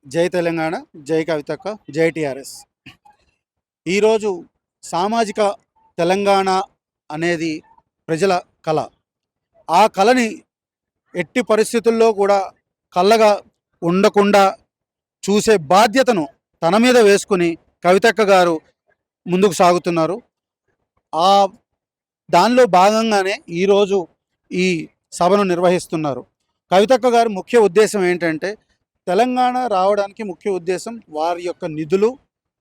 జై తెలంగాణ, జై కవితక్క, జై టిఆర్ఎస్. ఈరోజు సామాజిక తెలంగాణ అనేది ప్రజల కళ. ఆ కళని ఎట్టి పరిస్థితుల్లో కూడా కళ్ళగా ఉండకుండా చూసే బాధ్యతను తన మీద వేసుకుని కవితక్క గారు ముందుకు సాగుతున్నారు. ఆ దానిలో భాగంగానే ఈరోజు ఈ సభను నిర్వహిస్తున్నారు. కవితక్క గారి ముఖ్య ఉద్దేశం ఏంటంటే, తెలంగాణ రావడానికి ముఖ్య ఉద్దేశం వారి యొక్క నిధులు,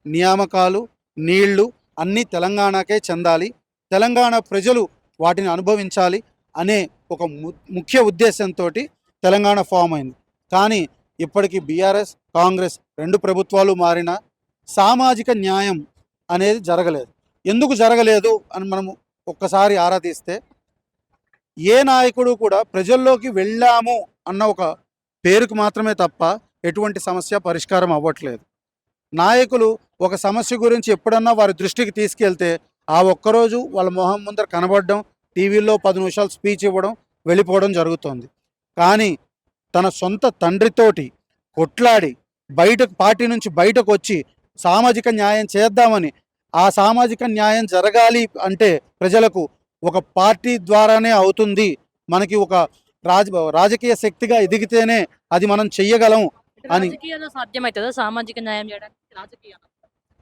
నియామకాలు, నీళ్లు అన్నీ తెలంగాణకే చెందాలి, తెలంగాణ ప్రజలు వాటిని అనుభవించాలి అనే ఒక ముఖ్య ఉద్దేశంతో తెలంగాణ ఫామ్ అయింది. కానీ ఇప్పటికీ బీఆర్ఎస్, కాంగ్రెస్ రెండు ప్రభుత్వాలు మారినా సామాజిక న్యాయం అనేది జరగలేదు. ఎందుకు జరగలేదు అని మనము ఒక్కసారి ఆరా తీస్తే, ఏ నాయకుడు కూడా ప్రజల్లోకి వెళ్ళాము అన్న ఒక పేరుకు మాత్రమే తప్ప ఎటువంటి సమస్య పరిష్కారం అవ్వట్లేదు. నాయకులు ఒక సమస్య గురించి ఎప్పుడన్నా వారి దృష్టికి తీసుకెళ్తే ఆ ఒక్కరోజు వాళ్ళ మొహం ముందర కనబడడం, టీవీలో 10 నిమిషాలు స్పీచ్ ఇవ్వడం, వెళ్ళిపోవడం జరుగుతుంది. కానీ తన సొంత తండ్రితోటి కొట్లాడి పార్టీ నుంచి బయటకు వచ్చి సామాజిక న్యాయం చేద్దామని, ఆ సామాజిక న్యాయం జరగాలి అంటే ప్రజలకు ఒక పార్టీ ద్వారానే అవుతుంది, మనకి ఒక రాజకీయ శక్తిగా ఎదిగితేనే అది మనం చెయ్యగలం అని. సాధ్యమవుతుందా సామాజిక న్యాయం చేయడానికి?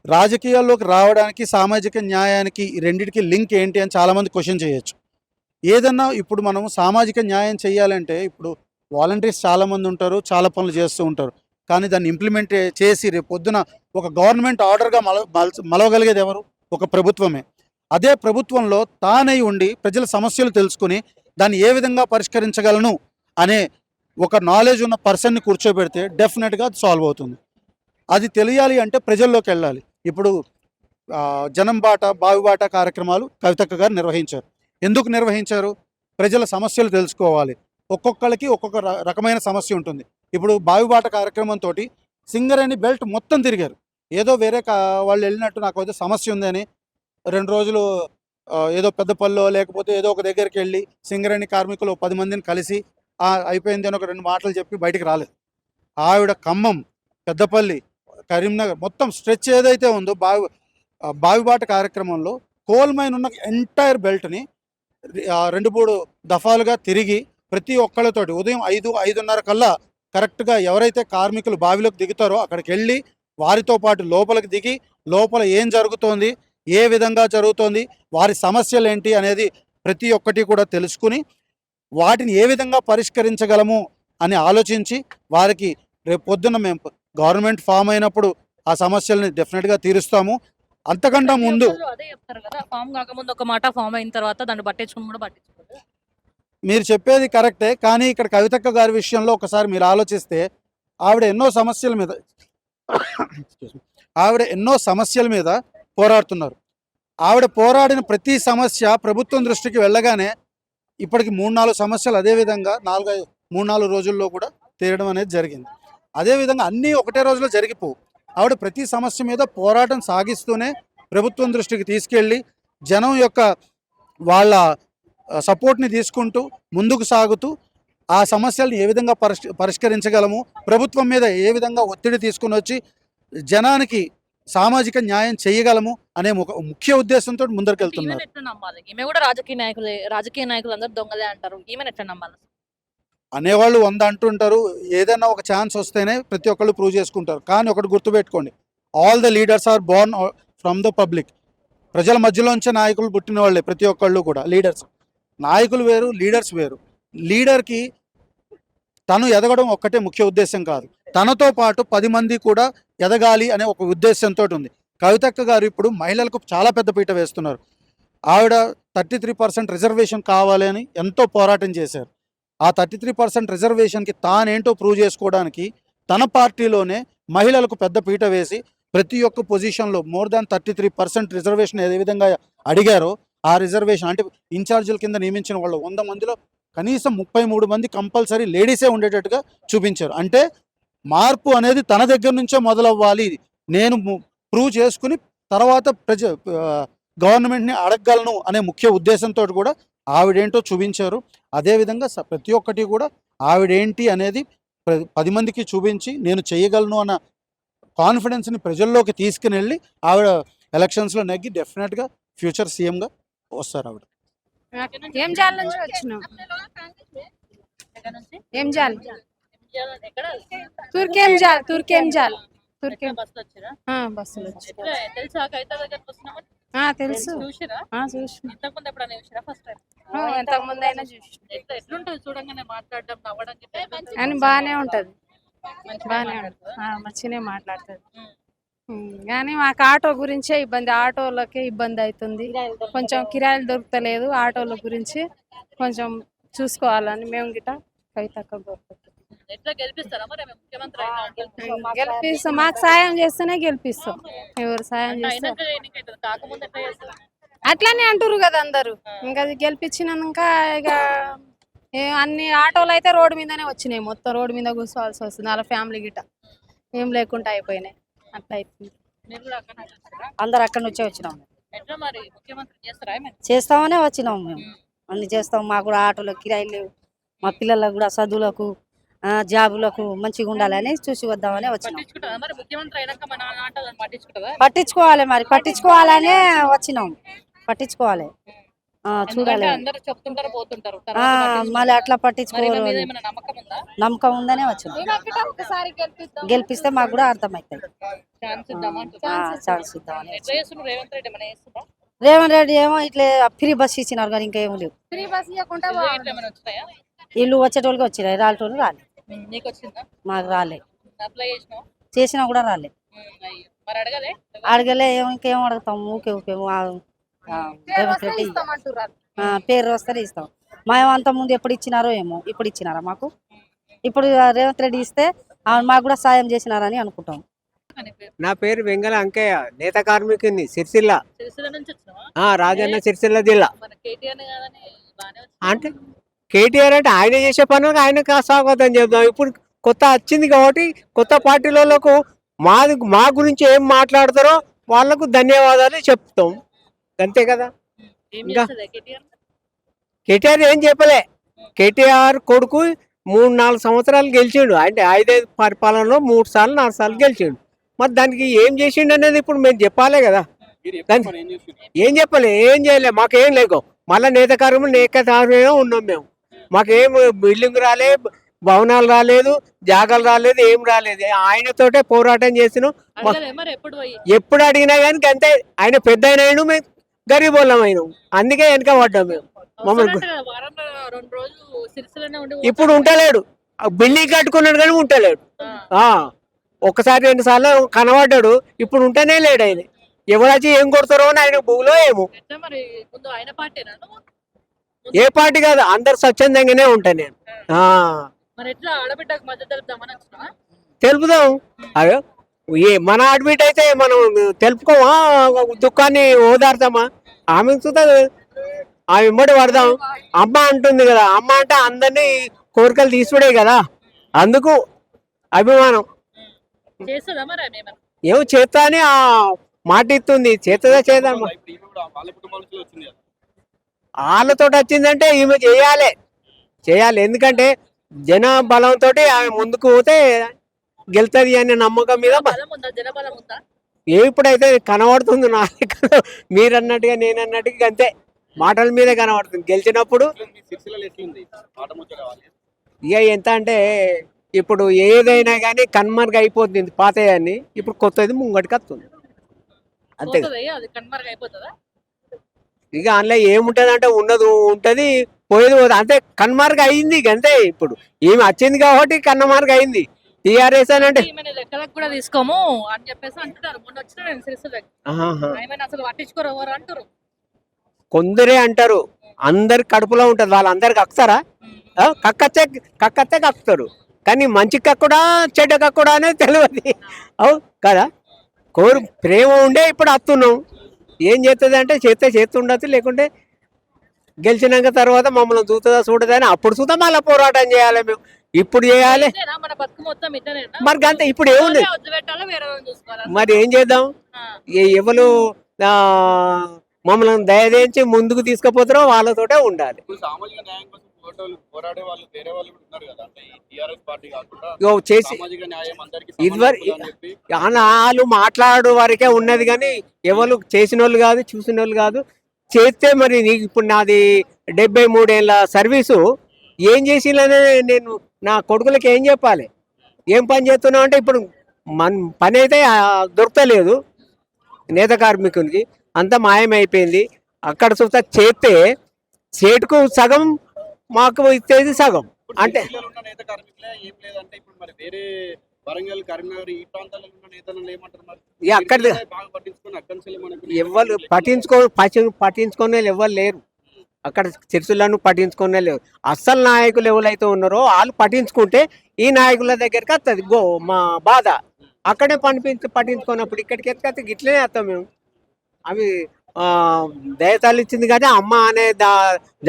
రాజకీయాల్లోకి రావడానికి సామాజిక న్యాయానికి రెండింటికి లింక్ ఏంటి అని చాలామంది క్వశ్చన్ చేయొచ్చు. ఏదన్నా ఇప్పుడు మనము సామాజిక న్యాయం చేయాలంటే, ఇప్పుడు వాలంటీర్స్ చాలామంది ఉంటారు, చాలా పనులు చేస్తూ ఉంటారు. కానీ దాన్ని ఇంప్లిమెంట్ చేసి రేపు పొద్దున ఒక గవర్నమెంట్ ఆర్డర్గా మలవగలిగేది ఎవరు? ఒక ప్రభుత్వమే. అదే ప్రభుత్వంలో తానై ఉండి ప్రజల సమస్యలు తెలుసుకుని దాన్ని ఏ విధంగా పరిష్కరించగలను అనే ఒక నాలెడ్జ్ ఉన్న పర్సన్ని కూర్చోబెడితే డెఫినెట్గా అది సాల్వ్ అవుతుంది. అది తెలియాలి అంటే ప్రజల్లోకి వెళ్ళాలి. ఇప్పుడు జనం బాట, బావి బాట కార్యక్రమాలు కవితక్క గారు నిర్వహించారు. ఎందుకు నిర్వహించారు? ప్రజల సమస్యలు తెలుసుకోవాలి. ఒక్కొక్కరికి ఒక్కొక్క రకమైన సమస్య ఉంటుంది. ఇప్పుడు బావిబాట కార్యక్రమంతో సింగరేణి బెల్ట్ మొత్తం తిరిగారు. ఏదో వేరే వాళ్ళు వెళ్ళినట్టు నాకు అయితే సమస్య ఉందని 2 రోజులు ఏదో పెద్దపల్లో లేకపోతే ఏదో ఒక దగ్గరికి వెళ్ళి సింగరేణి కార్మికులు 10 మందిని కలిసి అయిపోయింది అని ఒక 2 మాటలు చెప్పి బయటికి రాలేదు. ఆవిడ ఖమ్మం, పెద్దపల్లి, కరీంనగర్ మొత్తం స్ట్రెచ్ ఏదైతే ఉందో బావిబాట కార్యక్రమంలో కోల్ మైన్ ఉన్న ఎంటైర్ బెల్ట్ని 2-3 దఫాలుగా తిరిగి ప్రతి ఒక్కళ్ళతోటి ఉదయం 5-5:30 కల్లా కరెక్ట్గా ఎవరైతే కార్మికులు బావిలోకి దిగుతారో అక్కడికి వెళ్ళి వారితో పాటు లోపలికి దిగి లోపల ఏం జరుగుతోంది, ఏ విధంగా జరుగుతోంది, వారి సమస్యలు ఏంటి అనేది ప్రతి ఒక్కటి కూడా తెలుసుకుని వాటిని ఏ విధంగా పరిష్కరించగలము అని ఆలోచించి వారికి రేపు పొద్దున్న మేము గవర్నమెంట్ ఫామ్ అయినప్పుడు ఆ సమస్యల్ని డెఫినెట్గా తీరుస్తాము. అంతకంటే ముందు అదే చెప్తారు కదా, ఫామ్ కాకముందు ఒక మాట, ఫామ్ అయిన తర్వాత దాన్ని పట్టించుకుని కూడా పట్టించుకోలేదు. మీరు చెప్పేది కరెక్టే. కానీ ఇక్కడ కవితక్క గారి విషయంలో ఒకసారి మీరు ఆలోచిస్తే ఆవిడ ఎన్నో సమస్యల మీద పోరాడుతున్నారు. ఆవిడ పోరాడిన ప్రతి సమస్య ప్రభుత్వం దృష్టికి వెళ్ళగానే ఇప్పటికి 3-4 సమస్యలు అదేవిధంగా 3-4 రోజుల్లో కూడా తీరడం అనేది జరిగింది. అదేవిధంగా అన్నీ ఒకటే రోజులో జరిగిపోవు. ఆవిడ ప్రతి సమస్య మీద పోరాటం సాగిస్తూనే ప్రభుత్వం దృష్టికి తీసుకెళ్ళి జనం యొక్క వాళ్ళ సపోర్ట్ని తీసుకుంటూ ముందుకు సాగుతూ ఆ సమస్యలను ఏ విధంగా పరిష్కరించగలము, ప్రభుత్వం మీద ఏ విధంగా ఒత్తిడి తీసుకుని వచ్చి జనానికి సామాజిక న్యాయం చేయగలము అనే ముఖ్య ఉద్దేశంతో ముందరికెళ్తున్నారు. ఈమె కూడా రాజకీయ నాయకులు అందరూ దొంగలే అంటారు. ఈమెను ఎట్లా నమ్మాలి? అనేవాళ్ళు 100 అంటుంటారు. ఏదైనా ఒక ఛాన్స్ వస్తేనే ప్రతి ఒక్కళ్ళు ప్రూవ్ చేసుకుంటారు. కానీ ఒకటి గుర్తుపెట్టుకోండి, all the leaders are born from the public. ప్రజల మధ్యలోంచే నాయకులు పుట్టిన వాళ్ళే ప్రతి ఒక్కళ్ళు కూడా. లీడర్స్, నాయకులు వేరు, లీడర్స్ వేరు. లీడర్కి తను ఎదగడం ఒక్కటే ముఖ్య ఉద్దేశం కాదు, తనతో పాటు 10 మంది కూడా ఎదగాలి అనే ఒక ఉద్దేశంతో ఉంది. కవితక్క గారు ఇప్పుడు మహిళలకు చాలా పెద్ద పీట వేస్తున్నారు. ఆవిడ 33% రిజర్వేషన్ కావాలి అని ఎంతో పోరాటం చేశారు. ఆ 33% రిజర్వేషన్కి తానేంటో ప్రూవ్ చేసుకోవడానికి తన పార్టీలోనే మహిళలకు పెద్ద పీట వేసి ప్రతి ఒక్క పొజిషన్లో మోర్ దాన్ 33% రిజర్వేషన్ ఏ విధంగా అడిగారో ఆ రిజర్వేషన్ అంటే ఇన్ఛార్జీల కింద నియమించిన వాళ్ళు 100 మందిలో కనీసం 33 మంది కంపల్సరీ లేడీసే ఉండేటట్టుగా చూపించారు. అంటే మార్పు అనేది తన దగ్గర నుంచే మొదలవ్వాలి, నేను ప్రూవ్ చేసుకుని తర్వాత గవర్నమెంట్ని అడగగలను అనే ముఖ్య ఉద్దేశంతో కూడా ఆవిడేంటో చూపించారు. అదేవిధంగా ప్రతి ఒక్కటి కూడా ఆవిడేంటి అనేది 10 మందికి చూపించి నేను చేయగలను అన్న కాన్ఫిడెన్స్ని ప్రజల్లోకి తీసుకుని వెళ్ళి ఆవిడ ఎలక్షన్స్లో నెగ్గి డెఫినెట్గా ఫ్యూచర్ సీఎంగా వస్తారు ఆవిడ. ఏం జాల నుంచి వచ్చినాం. ఏం జాల తుర్కేం జాల తుర్కేం బస్సులు వచ్చి తెలుసు చూసిన ఎంతకు ముందు అయినా అని బాగానే ఉంటది మంచిగానే మాట్లాడుతుంది. కానీ మాకు ఆటో గురించే ఇబ్బంది, ఆటోలకే ఇబ్బంది అవుతుంది. కొంచెం కిరాయిలు దొరుకుతలేదు, ఆటోల గురించి కొంచెం చూసుకోవాలని మేము గిట్ట కవితక్క గెలిపిస్తాం. మాకు సాయం చేస్తేనే గెలిపిస్తాం. ఎవరు సాయం చేస్తే అట్లానే అంటారు కదా అందరూ. ఇంకా అది గెలిపించినాక ఇక అన్ని ఆటోలు అయితే రోడ్డు మీదనే వచ్చినాయి, మొత్తం రోడ్డు మీద కూర్చోవాల్సి వస్తుంది. వాళ్ళ ఫ్యామిలీ గిట్ట ఏం లేకుండా అయిపోయినాయి. అట్లా అయిపోయింది. అందరు అక్కడి నుంచే వచ్చినాం. చేస్తామనే వచ్చినాం మేము, అన్ని చేస్తాం. మాకు కూడా ఆటోలకు కిరాయిలు లేవు, మా పిల్లలకు కూడా చదువులకు జాబులకు మంచిగా ఉండాలని చూసి వద్దామని వచ్చినాం. పట్టించుకోవాలి, మరి పట్టించుకోవాలనే వచ్చినాం. పట్టించుకోవాలి, చూడాలి. మళ్ళీ అట్లా పట్టించుకోవాలి, నమ్మకం ఉందనే వచ్చినాం. గెలిపిస్తే మాకు కూడా అర్థమవుతుంది. ఛాన్స్ ఇద్దామని. రేవంత్ రెడ్డి ఏమో ఇట్లా ఫ్రీ బస్ ఇచ్చినారు కానీ ఇంకా ఏమో లేవు. ఇల్లు వచ్చేటోళ్ళకి వచ్చినాయి, రాలేటోళ్ళు రాలేదు. మాకు రాలే, చేసినా కూడా రాలే. అడగలే, ఇంకేం అడుగుతాం. ఊకే రేవంత్ రెడ్డి పేరు వస్తేనే ఇస్తాం. మేము అంత ముందు ఎప్పుడు ఇచ్చినారో ఏమో, ఇప్పుడు ఇచ్చినారా మాకు? ఇప్పుడు రేవంత్ రెడ్డి ఇస్తే మాకు కూడా సాయం చేసినారని అనుకుంటాం. నా పేరు వెంగళ అంకయ్య, నేత కార్మికుని, సిరిసిల్ల. రాజన్న సిరిసిల్ల జిల్లా. అంటే కేటీఆర్ అంటే ఆయన చేసే పనులకు ఆయన స్వాగతం చెప్తాం. ఇప్పుడు కొత్త వచ్చింది కాబట్టి కొత్త పార్టీలకు మా గురించి ఏం మాట్లాడతారో వాళ్ళకు ధన్యవాదాలు చెప్తాం, అంతే కదా. ఇంకా కేటీఆర్ ఏం చెప్పలే. కేటీఆర్ కొడుకు 3-4 సంవత్సరాలు గెలిచిండు, అంటే 5 పరిపాలనలో 3 సార్లు 4 సార్లు గెలిచిండు. మరి దానికి ఏం చేసిండు అనేది ఇప్పుడు మేము చెప్పాలి కదా. ఏం చెప్పలే, ఏం చేయలే, మాకేం లేకు. మళ్ళీ నేత కార్మికులు ఉన్నాం మేము. మాకేం బిల్డింగ్ రాలే, భవనాలు రాలేదు, జాగాలు రాలేదు, ఏం రాలేదు. ఆయనతోటే పోరాటం చేసినాం. ఎప్పుడు అడిగినా కానీ అంతే. ఆయన పెద్ద అయినాడు, మేము గరీబ్ వాళ్ళం అయినాం, అందుకే వెనక పడ్డాం మేము. మమ్మల్ని ఇప్పుడు ఉంటలేడు, బిల్డింగ్ కట్టుకున్నాడు కానీ ఉంటలేడు. ఒక్కసారి 2 సార్లు కనబడ్డాడు, ఇప్పుడు ఉంటేనే లేడు. ఆయన ఎవరొచ్చి ఏం కొడతారో అని ఆయన భూమిలో ఏమో. ఏ పార్టీ కాదు, అందరు స్వచ్ఛందంగానే ఉంటా నేను. తెలుపుదాం. అయ్యో మన ఆడబిడ్డ అయితే మనం తెలుపుకోమా? దుఃఖాన్ని ఓదార్తామా? ఆమె ఆమె ఇమ్మడి పడదాం. అమ్మ అంటుంది కదా, అమ్మ అంటే అందరినీ కోరికలు తీసుకుడే కదా, అందుకు అభిమానం. ఏమో చేస్తా అని ఆ మాట ఇస్తుంది, చేస్తుందా చేద్దాం. వాళ్ళతో వచ్చిందంటే ఈమె చేయాలి. ఎందుకంటే జన బలంతో ఆమె ముందుకు పోతే గెలుతుంది అనే నమ్మకం మీద ఇప్పుడైతే కనబడుతుంది. నా మీరు అన్నట్టుగా నేను అన్నట్టుగా అంతే, మాటల మీద కనబడుతుంది. గెలిచినప్పుడు ఇక ఎంత అంటే ఇప్పుడు ఏదైనా కానీ కన్మర్గ్ అయిపోతుంది పాతయాన్ని, ఇప్పుడు కొత్తది ముంగటికి వస్తుంది, అంతే. ఇక అందులో ఏముంటది అంటే ఉన్నది ఉంటది, పోయేది పోతుంది, అంతే. కన్మార్గ్ అయింది అంతే. ఇప్పుడు ఈమె వచ్చింది కాబట్టి కన్నమార్గ్ అయింది. టీఆర్ఎస్ అని అంటే కూడా తీసుకోము అని చెప్పేసి అంటున్నారు. మొన్న వచ్చిన నేను అసలు పట్టించుకోరు ఎవరు అంటారు. కొందరే అంటారు, అందరి కడుపులో ఉంటది, వాళ్ళందరికి కక్కుతారా? కక్కతే కక్కుతారు, కానీ మంచి కక్కుడా చెడ్డ కక్కుడా అనేది తెలియదు. అవు కదా, ప్రేమ ఉండే ఇప్పుడు వస్తున్నాం. ఏం చేస్తుంది అంటే చేస్తుండదు, లేకుంటే గెలిచినాక తర్వాత మమ్మల్ని చూస్తుందా చూడదా అని అప్పుడు చూద్దాం. మళ్ళీ పోరాటం చేయాలి మేము, ఇప్పుడు చేయాలి. మరి అంతే, ఇప్పుడు ఏముంది, మరి ఏం చేద్దాం? ఎవరు మమ్మల్ని దయచేసి ముందుకు తీసుకుపోతారో వాళ్ళతోటే ఉండాలి. పోరాడే వాళ్ళు వేరే వాళ్ళు కూడా ఉన్నారు కదా, అంటే ఈ టీఆర్ఎస్ పార్టీ కాకుండా ఇగో చేసి సామాజిక న్యాయం అందరికి ఇదివరకు వాళ్ళు మాట్లాడు వరకే ఉన్నది కానీ ఎవరు చేసిన వాళ్ళు కాదు, చూసిన వాళ్ళు కాదు. చేస్తే మరి నీకు ఇప్పుడు నాది 73 ఏళ్ళ సర్వీసు ఏం చేసిందనే నేను నా కొడుకులకి ఏం చెప్పాలి? ఏం పని చేస్తున్నావు అంటే ఇప్పుడు పని అయితే దొరకలేదు నేత కార్మికునికి, అంతా మాయమైపోయింది. అక్కడ చూస్తే చేస్తే చేటుకు సగం మాకు ఇచ్చేది సగం. అంటే ఉన్న నేత కార్మికులే ఏం లేదంటే ఇప్పుడు మరి వేరే వరంగల్, కరీంనగర్ ఈ ప్రాంతాల్లో ఉన్న నేతలను ఏమంటారు మరి? ఇక అక్కడ బాగా పట్టించుకొని అక్కడి నుంచి ఎవరు పట్టించుకునే ఎవరు లేరు. అక్కడ చర్చలను పట్టించుకునే లేరు. అస్సలు నాయకులు ఎవరైతే ఉన్నారో వాళ్ళు పట్టించుకుంటే ఈ నాయకుల దగ్గరికి వస్తుంది మా బాధ. అక్కడే పట్టించుకున్నప్పుడు ఇక్కడికి ఎత్తుకైతే గిట్లనే వస్తాం మేము. అవి దయతల్లి ఇచ్చింది కానీ అమ్మ అనే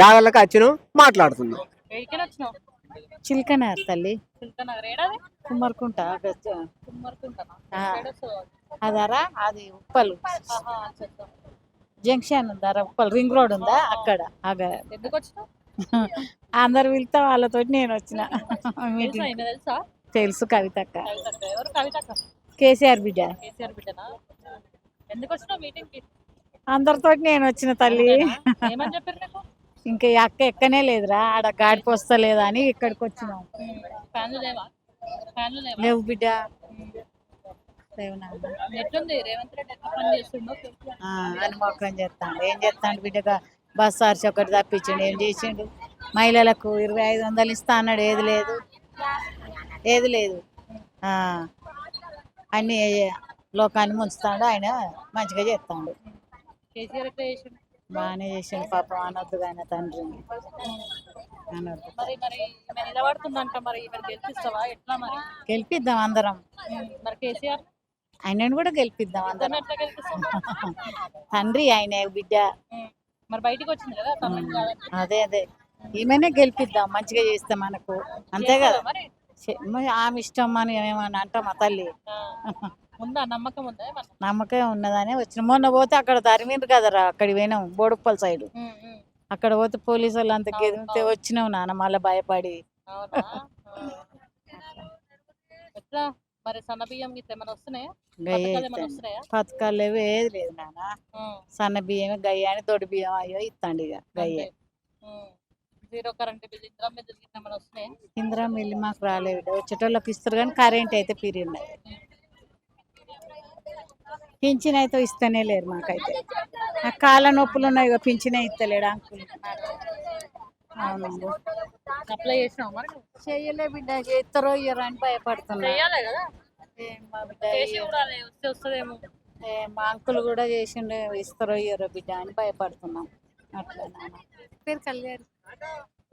జాగాలకు వచ్చినాం, మాట్లాడుతున్నాం. ఎక్కడికి వచ్చినావు? చిలకనే తల్లి చిల్కనగర్ ఏడాది? కుమ్మరుకుంట కుమ్మరుకుంటానా? ఆ. ఏడొస్తావు? అదరా అది ఉప్పలు ఆహా, చెప్తా. జంక్షన్ ఉందారా ఉప్పల్ రింగ్ రోడ్ ఉందా అక్కడ ఎందుకు వచ్చినావు? అందరు వెళ్తా వాళ్ళతో నేను వచ్చిన తెలుసా? మీటింగ్ ఈమె తెలుసా? తెలుసు కవితక్క కవితక్క. ఎవరు కవితక్క? కేసీఆర్ బిడ్డ కేసీఆర్ బిడ్డనా? ఎందుకు వచ్చినావు మీటింగ్ కి? అందరితో నేను వచ్చిన తల్లి. ఏమని చెప్పారు నీకు? ఇంకా ఈ అక్క ఎక్కనే లేదురా ఆడ గాడికి వస్తలేదా అని ఇక్కడికి వచ్చినాం. ఫ్యాన్లు లేవా? ఫ్యాన్లు లేవా? లేవు బిడ్డ లేవు నాన్న. ఎట్లుంది రేవంత్ రెడ్డి ఎట్లా పని చేస్తుండో? అని మొక్కం చేస్తాడు. ఏం చేస్తాడు బిడ్డగా? బస్ ఆర్చి ఒకటి తప్పించిండు. ఏం చేసిండు? మహిళలకు 2500 ఇస్తా అన్నాడు. ఏది లేదు, ఏది లేదు. అన్ని లోకాన్ని ముంచుతాడు. ఆయన మంచిగా చేస్తాడు. కేసీఆర్ ఎట్లా చేసిండు? బాగానే చేసిండు. పాపం అనొద్దు ఆయన తండ్రిని అనొద్దు. మరి మరి ఈమె నిలబడుతుందంట, మరి ఈమె గెలిపిస్తావా ఎట్లా మరి? గెలిపిద్దాం అందరం. మరి కేసీఆర్ ఆయనను కూడా గెలిపిద్దాం అందరం. ఎట్లా గెలిపిస్తాం? తండ్రి ఆయన బిడ్డ. మరి బయటికి వచ్చింది కదా తమ్ముడు కాదని. అదే ఈమెనే గెలిపిద్దాం. మంచిగా చేస్తే మనకు అంతే కదా. మరి మరి ఆమె ఇష్టం అని ఏమని అంటాం మా తల్లి. ఉందా నమ్మకం ఉందా ఏమన్నా? నమ్మకం ఉన్నదని వచ్చిన. మొన్న పోతే అక్కడ తరిమిండ్రు కదరా, అక్కడికి పోయినాం బోడుప్పల్ సైడ్. అక్కడ పోతే పోలీసు వాళ్ళు అంత గెలిపితే వచ్చినావు నాన్న మళ్ళీ భయపడి. అవునా? ఎట్లా మరి సన్న బియ్యం గిట్ల ఏమైనా వస్తున్నాయా? పథకాలు ఏమైనా వస్తున్నాయా? పథకాలు లేవు, ఏది లేదు నాన్న. సన్న బియ్యమే గయ్య అని దొడ్డు బియ్యం అయ్యో ఇస్తాండి. ఇక గయ్యే. జీరో కరెంట్ బిల్, ఇందిరా మిల్లు గిట్ల ఏమైనా వస్తున్నాయా? ఇందిరా మిల్లి మాకు రాలేదు. వచ్చేటోళ్ళకి ఇస్తారు కానీ కరెంట్ అయితే పీరియడ్. పింఛన్ అయితే ఇస్తేనే లేరు మాకైతే. ఆ కాళ్ళ నొప్పులు ఉన్నాయి, ఇక పింఛనే ఇస్తలేడు అంకుల్. అవునండి. అప్లై చేసినావు మరి? చెయ్యలే బిడ్డ. చేస్తారో ఇయ్యరో అని భయపడుతున్నా. చెయ్యాలి కదా. మా బిడ్డ చేసి చూడాలి, వస్తే వస్తుందేమో. మా అంకుల్ కూడా చేసిండే, ఇస్తారో ఇయ్యరో బిడ్డ అని భయపడుతున్నాం. అట్లా నాన్న. పేరు కళ్యాణ్.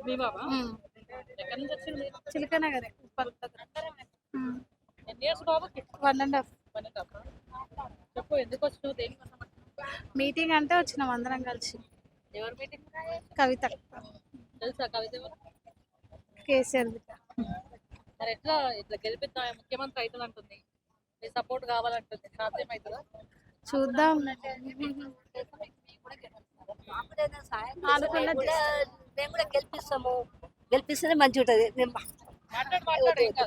మీ బాబా ఎక్కడి నుంచి వచ్చింది? చిలకనగర్. ఎన్ని ఇయర్స్ బాబుకి? 1.5. చెప్పు ఎందుకు వచ్చినావు, దేనికోసం వచ్చినావు? మీటింగ్ అంటే వచ్చినాం అందరం కలిసి. ఎవరు మీటింగ్? కవిత. తెలుసా కవిత ఎవరు? కేసీఆర్ బిడ్డ. మరి ఎట్లా ఇట్లా గెలిపిద్దాం, ముఖ్యమంత్రి అవుతుంది అంటుంది, మీ సపోర్ట్ కావాలంటుంది, సాధ్యమవుతుందా? చూద్దాం. మేము కూడా గెలిపిస్తాము. గెలిపిస్తేనే మంచిగా ఉంటుంది. మాట్లాడు ఇంకా.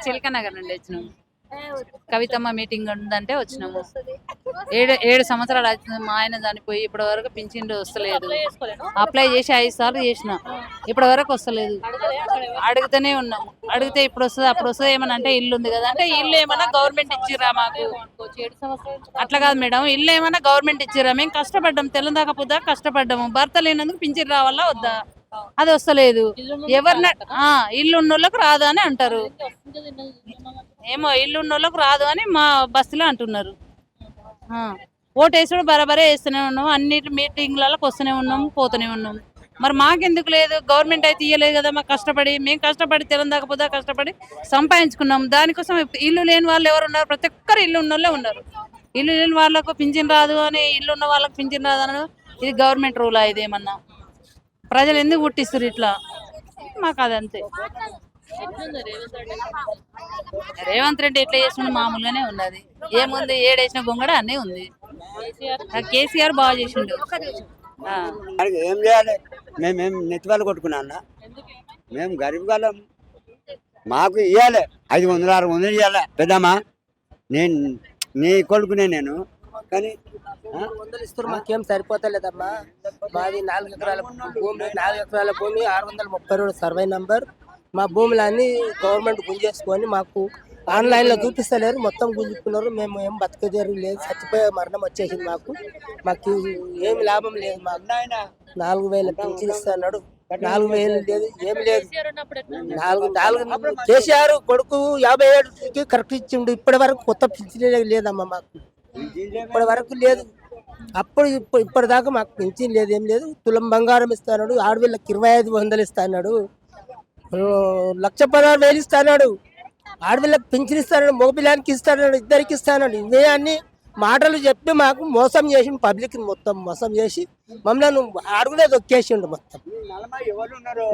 చిలకనగర్ నుండి వచ్చినాము. కవితమ్మ మీటింగ్ ఉందంటే వచ్చినాము. 7 సంవత్సరాలు అవుతుంది మా ఆయన చనిపోయి, ఇప్పటి వరకు పింఛన్ వస్తలేదు. అప్లై చేసి 5 సార్లు చేసిన, ఇప్పటి వరకు వస్తలేదు. అడుగుతూనే ఉన్నాము. అడిగితే ఇప్పుడు వస్తుంది అప్పుడు వస్తుంది ఏమన్నా అంటే ఇల్లు ఉంది కదా అంటే, ఇల్లు ఏమన్నా గవర్నమెంట్ ఇచ్చిర్రా మాకు? అట్లా కాదు మేడం, ఇల్లు ఏమన్నా గవర్నమెంట్ ఇచ్చిర్రా? మేము కష్టపడ్డాము, తెల్లందాకా పొద్దా కష్టపడ్డాము. భర్త లేనందుకు పింఛన్ రావాలా వద్దా? అది వస్తలేదు. ఎవరిన ఇల్లు ఉన్నోళ్ళకి రాదు అని అంటారు. ఏమో ఇల్లు ఉన్నోళ్ళకి రాదు అని మా బస్సులో అంటున్నారు. ఓటేసుడు బరాబరే వేస్తూనే ఉన్నాము, అన్ని మీటింగ్లకు వస్తూనే ఉన్నాము, పోతూనే ఉన్నాము. మరి మాకెందుకు లేదు? గవర్నమెంట్ అయితే ఇయ్యలేదు కదా. మాకు కష్టపడి, మేము కష్టపడి తెలంగాణ పొద్దా కష్టపడి సంపాదించుకున్నాం. దానికోసం ఇల్లు లేని వాళ్ళు ఎవరు ఉన్నారు? ప్రతి ఒక్కరు ఇల్లు ఉన్నోళ్ళే ఉన్నారు. ఇల్లు లేని వాళ్ళకు పింఛన్ రాదు అని, ఇల్లు ఉన్న వాళ్ళకి పింఛన్ రాదు అని ఇది గవర్నమెంట్ రూలా? ఇదేమన్నా ప్రజలు ఎందుకు పుట్టిస్తారు ఇట్లా? మాకు అదంతే. రేవంత్ రెడ్డి ఎట్లా చేస్తుండే మామూలుగానే ఉన్నది. ఏముంది, ఏడేసిన గొంగడ అన్నీ ఉంది. కేసీఆర్ బాగా చేసిండు. ఆ. దానికి ఏం చేయాలి? మేమేం నెత్తివాళ్ళు కొట్టుకున్నా అన్న, మేము గరీబ్ వాళ్ళం, మాకు ఇవ్వాలి 500 600 ఇవ్వాలి. పెద్దమ్మా నేను నీ కొడుకునే నేను, కానీ 100 ఇస్తారు, మాకేం సరిపోతలేదమ్మా. మాది 4 ఎకరాల భూమి, 4 ఎకరాల భూమి 632 సర్వే నంబర్. మా భూములన్నీ గవర్నమెంట్ గుంజేసుకొని మాకు ఆన్లైన్ లో చూపిస్తలేరు, మొత్తం గుంజుకున్నారు. మేము ఏం బతకదేరు లేదు, చచ్చిపోయే మరణం వచ్చేసింది మాకు. మాకు ఏమి లాభం లేదు. మాకు 4000 పెన్షన్ ఇస్తున్నాడు, 4000 లేదు, ఏం లేదు. కేసీఆర్ ఉన్నప్పుడు ఎట్లా? 4 కేసీఆర్ కొడుకు 57కి కరెక్ట్ ఇచ్చిండు. ఇప్పటి వరకు కొత్త పింఛన్ లేదమ్మా మాకు, ఇప్పటి వరకు లేదు. అప్పుడు ఇప్పటిదాకా మాకు పింఛన్ లేదు, ఏం లేదు. తులం బంగారం ఇస్తాడు, ఆడపిల్లకి 2500 ఇస్తాడు, 1,16,000 ఇస్తాడు. ఆడపిల్లకి పింఛన్ ఇస్తాడు, మగపిల్లానికి ఇస్తాడు, ఇద్దరికి ఇస్తాడు. ఇవే అన్ని మాటలు చెప్పి మాకు మోసం చేసిండు, పబ్లిక్ మొత్తం మోసం చేసి మమ్మల్ని అడుగునే దొక్కేసిండు మొత్తం.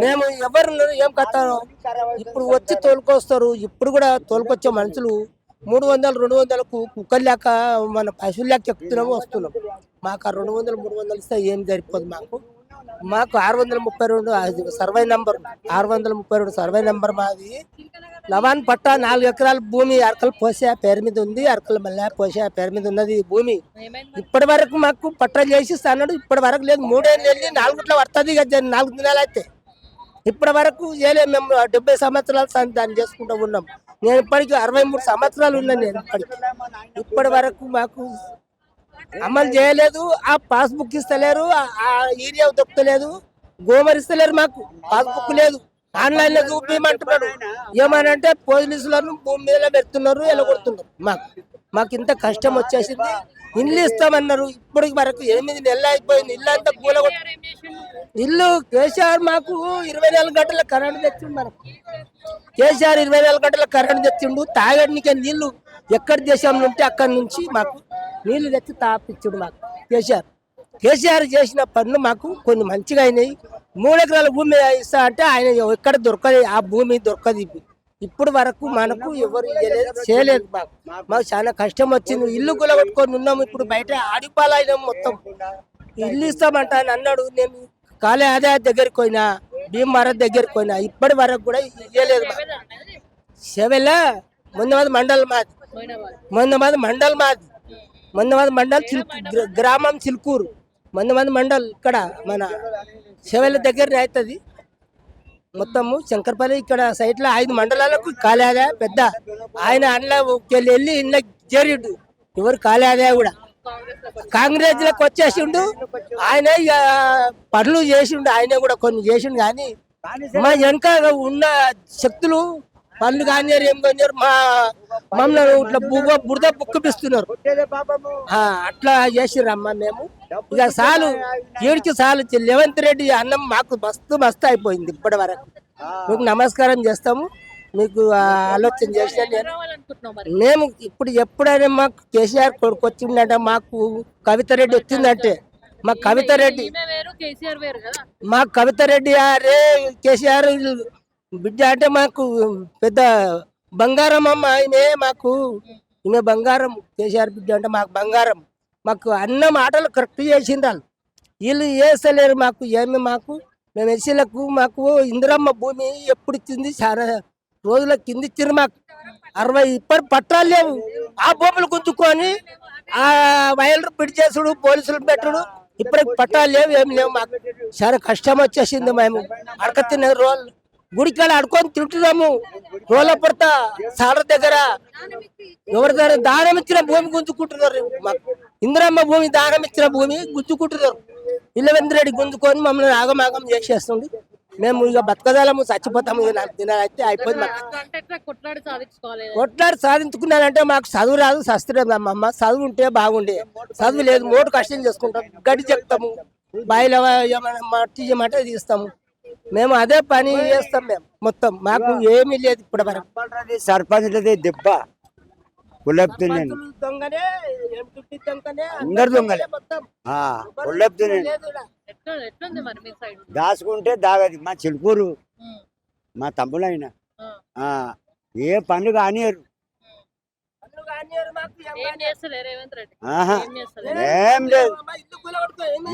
మేము ఎవరు ఏం కట్టాను, ఇప్పుడు వచ్చి తోలుకొస్తారు. ఇప్పుడు కూడా తోలుకొచ్చే మనుషులు 300 200కు కుక్కలు లేక మన పశువులు లేక ఎక్కుతున్నాము, వస్తున్నాం. మాకు ఆ 200 300 ఇస్తే ఏం సరిపోదు మాకు. మాకు 632 సర్వే నంబర్, 632 సర్వే నంబర్ మాది. లవాన్ పట్టా 4 ఎకరాల భూమి అరకలు పోసే పేరు మీద ఉంది, అరకలు మళ్ళీ పోసే పేరు మీద ఉన్నది భూమి. ఇప్పటి వరకు మాకు పట్టా చేసి అన్నాడు, ఇప్పటి వరకు లేదు. 3 ఏళ్ళు వెళ్ళి 4 పడుతుంది కదా, 4 దినాలు అయితే ఇప్పటి వరకు చేయలేదు. మేము 70 సంవత్సరాలు దాన్ని చేసుకుంటూ ఉన్నాం. నేను ఇప్పటికి 63 సంవత్సరాలు ఉన్నాను. నేను ఇప్పటి వరకు మాకు అమలు చేయలేదు. ఆ పాస్బుక్ ఇస్తలేరు, ఆ ఏరియా దొక్కలేదు, గోమరిస్తలేరు. మాకు పాస్బుక్ లేదు, ఆన్లైన్ లో చూపించమంటున్నాడు. ఏమనంటే పోలీసులను భూమి మీద పెడుతున్నారు, ఎలగొడుతున్నారు. మాకు ఇంత కష్టం వచ్చేసింది. ఇల్లు ఇస్తామన్నారు, ఇప్పటికి వరకు 8 నెలలు అయిపోయింది. ఇల్లు అంతా కూలగొట్టు. ఇల్లు కేసీఆర్ మాకు 24 గంటల కరెంట్ తెచ్చిండు. మనకు కేసీఆర్ 24 గంటల కరెంట్ తెచ్చిండు. తాగడానికి నీళ్లు ఎక్కడ దేశంలో ఉంటే అక్కడి నుంచి మాకు నీళ్లు తెచ్చి తాపిచ్చుడు మాకు కేసీఆర్ చేసిన పనులు మాకు కొన్ని మంచిగా అయినాయి. 3 ఎకరాల భూమి ఇస్తా అంటే ఆయన ఎక్కడ దొరకదు, ఆ భూమి దొరకదు. ఇప్పుడు వరకు మనకు ఎవరు చేయలేదు. మాకు చాలా కష్టం వచ్చింది. ఇల్లు కూలగొట్టుకొని ఉన్నాము. ఇప్పుడు బయట ఆడిపాలైనాము మొత్తం. ఇల్లు ఇస్తామంట అని అన్నాడు. నేను కాలే ఆదాయ దగ్గరికి పోయినా, భీమవరం దగ్గరికి పోయినా, ఇప్పటి వరకు కూడా ఇవ్వలేదు. సెవెల మొన్నవాది మండల్ మాది, మొన్నవాది మండల్ గ్రామం చిలుకూరు, మొన్నవాది మండల్ ఇక్కడ మన సెవెల దగ్గరనే అవుతుంది. మొత్తము శంకర్పల్లి ఇక్కడ సైడ్ లో 5 మండలాలకు కాలేదా పెద్ద ఆయన అందులో వెళ్ళి ఇళ్ళ చేరిండు. ఎవరు కాలేదా కూడా కాంగ్రెస్ లకు వచ్చేసిండు. ఆయన ఇక పనులు చేసిండు, ఆయన కూడా కొన్ని చేసిండు. కానీ మా వెనక ఉన్న శక్తులు పనులు కానీ ఏం కానీ మమ్మల్ని ఇట్లా బురద బుక్కిపిస్తున్నారు. అట్లా చేసిరమ్మా. మేము ఇక చాలు, ఏడికి చాలు. రేవంత్ రెడ్డి అన్నం మాకు మస్తు అయిపోయింది. ఇప్పటి వరకు మీకు నమస్కారం చేస్తాము. మీకు ఆలోచన చేసిన మేము ఇప్పుడు ఎప్పుడైనా మాకు కేసీఆర్ కొడుకు వచ్చిందంటే, మాకు కవిత రెడ్డి వచ్చిందంటే, మాకు కవిత రెడ్డి అరే కేసీఆర్ బిడ్డ అంటే మాకు పెద్ద బంగారం అమ్మ. ఆయనే మాకు ఈమె బంగారం. కేసీఆర్ బిడ్డ అంటే మాకు బంగారం. మాకు అన్న మాటలు కరెక్ట్ చేసిండాలి. వీళ్ళు వేస్తలేరు మాకు ఏమి. మేము ఎస్సీలకు మాకు ఇందిరమ్మ భూమి ఎప్పుడు ఇచ్చింది, చాలా రోజుల కింద ఇచ్చింది. మాకు 60 ఇప్పటి పట్టాలు లేవు. ఆ భూములు గుంజుకొని ఆ వైర్లు పిడి చేసుడు, పోలీసులు పెట్టుడు, ఇప్పటికి పట్టాలు లేవు, ఏమి లేవు. మాకు చాలా కష్టం వచ్చేసింది. మేము అడక తిన్న రోజు గుడికాడ అడుకొని తింటున్నాము. రోల పడతా సాడ దగ్గర ఎవరి దగ్గర దానం ఇచ్చిన భూమి గుంజుకుంటున్నారు. మాకు ఇందిరమ్మ భూమి దానం ఇచ్చిన భూమి గుంజుకుంటున్నారు. రేవంత్ రెడ్డి గుంజుకొని మమ్మల్ని ఆగమాగం చేసేస్తుంది. మేము ఇక బతకదాలము, చచ్చిపోతాము. 4 దినాలు అయితే అయిపోయింది. కొట్లాడి సాధించుకున్నానంటే మాకు చదువు రాదు, శస్త్రమ్మ. చదువు ఉంటే బాగుండే, చదువు లేదు. మోటు కష్టం చేసుకుంటాం, గడి చెప్తాము, బాయిలో ఏమైనా మట్టి చేయమంటే తీస్తాము. మేము అదే పని చేస్తాం. మేము మొత్తం మాకు ఏమీ లేదు ఇప్పటి వరకు. సర్పంచ్ దెబ్బ కుళ్ళెప్తున్నాను, అందరు దొంగలే. దాచుకుంటే దాగది. మా చిలుకూరు మా తమ్ముడైన ఏ పనులు కానియరు. ఏం లేదు.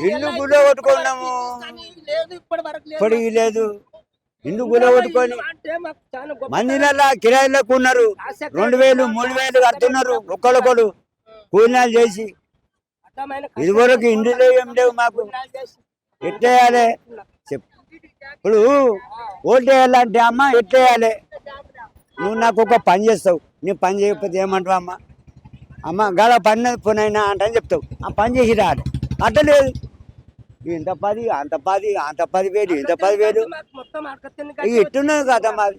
ఇల్లు గుళ్ళ కొట్టుకున్నాము ఇప్పటికి లేదు ఇల్లు గుళ్ళ కొట్టుకొని మందినల్లా కిరాయిలకు ఉన్నారు 2000 3000 కడుతున్నారు ఒక్కళ్ళొకళ్ళు కూలినాలు చేసి ఇదివరకు ఇండిలో ఏం లేవు మాకు ఎట్టేయాలి చెప్పు ఇప్పుడు ఓటు వేయాలంటే అమ్మ ఎట్టేయాలి నువ్వు నాకు ఒక పని చేస్తావు నీ పని చేయకపోతే ఏమంటావు అమ్మ గల పని పోనైనా అంటే చెప్తావు ఆ పని చేసి రాడు అట్ట లేదు ఇంత 10 అంత 10,000 ఇంత 10,000 ఇట్టున్నది కదా మాది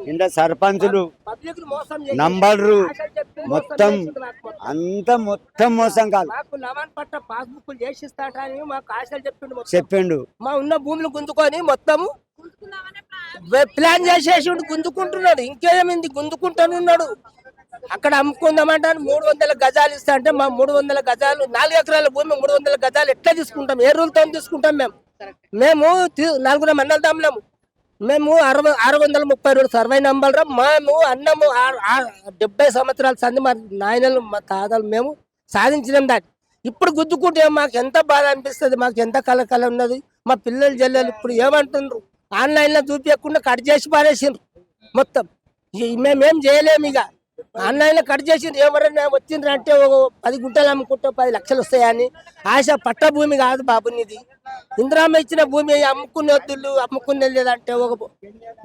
ఇంత సర్పంచులు నంబర్లు మొత్తం అంత మొత్తం మోసం కాదు పాస్బుక్ చేసిస్తాడని మాకు ఆశలు చెప్పిండు మా ఉన్న భూములు గుంజుకొని మొత్తము ప్లాన్ చేసేసి గుంజుకుంటున్నాడు ఇంకేమైంది గుంజుకుంటానున్నాడు అక్కడ అమ్ముకుందామంటే 300 గజాలు ఇస్తా అంటే మా 300 గజాలు 4 ఎకరాల భూమి 300 గజాలు ఎట్లా తీసుకుంటాం ఏ రూల్తో తీసుకుంటాం మేము 4 మండల దాములము మేము 632 సర్వే నంబర్ మేము అన్నము 70 సంవత్సరాల సంది మా నాయనలు మా తాతలు మేము సాధించినాం దాన్ని ఇప్పుడు గుద్దుకుంటే మాకు ఎంత బాధ అనిపిస్తుంది మాకు ఎంత కల ఉన్నది మా పిల్లలు జల్లెలు ఇప్పుడు ఏమంటుండ్రు ఆన్లైన్లో చూపించకుండా కట్ చేసి పారేసిండ్రు మొత్తం మేమేం చేయలేము ఇక ఆన్లైన్లో కట్ చేసిండ్రు ఎవరైనా వచ్చిండ్రు అంటే 10 గుంటలు అమ్ముకుంటే 10 లక్షలు వస్తాయని ఆశ పట్ట భూమి కాదు బాబునిది ఇందిరామ్మ ఇచ్చిన భూమి అమ్ముకునే వద్దులు అమ్ముకునే లేదంటే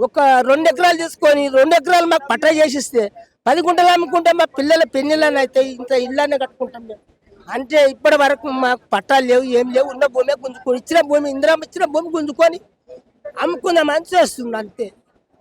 ఒక 2 ఎకరాలు తీసుకొని 2 ఎకరాలు మాకు పట్ట చేసిస్తే 10 గుంటలు అమ్ముకుంటే మా పిల్లల పెళ్ళిళ్ళని అయితే ఇంత ఇళ్ళనే కట్టుకుంటాం మేము అంటే ఇప్పటి వరకు మాకు పట్టాలు లేవు ఏం లేవు ఉన్న భూమి గుంజుకొని ఇచ్చిన భూమి ఇందిరామ్మ ఇచ్చిన భూమి గుంజుకొని అమ్ముకున్నామని చేస్తుంది అంతే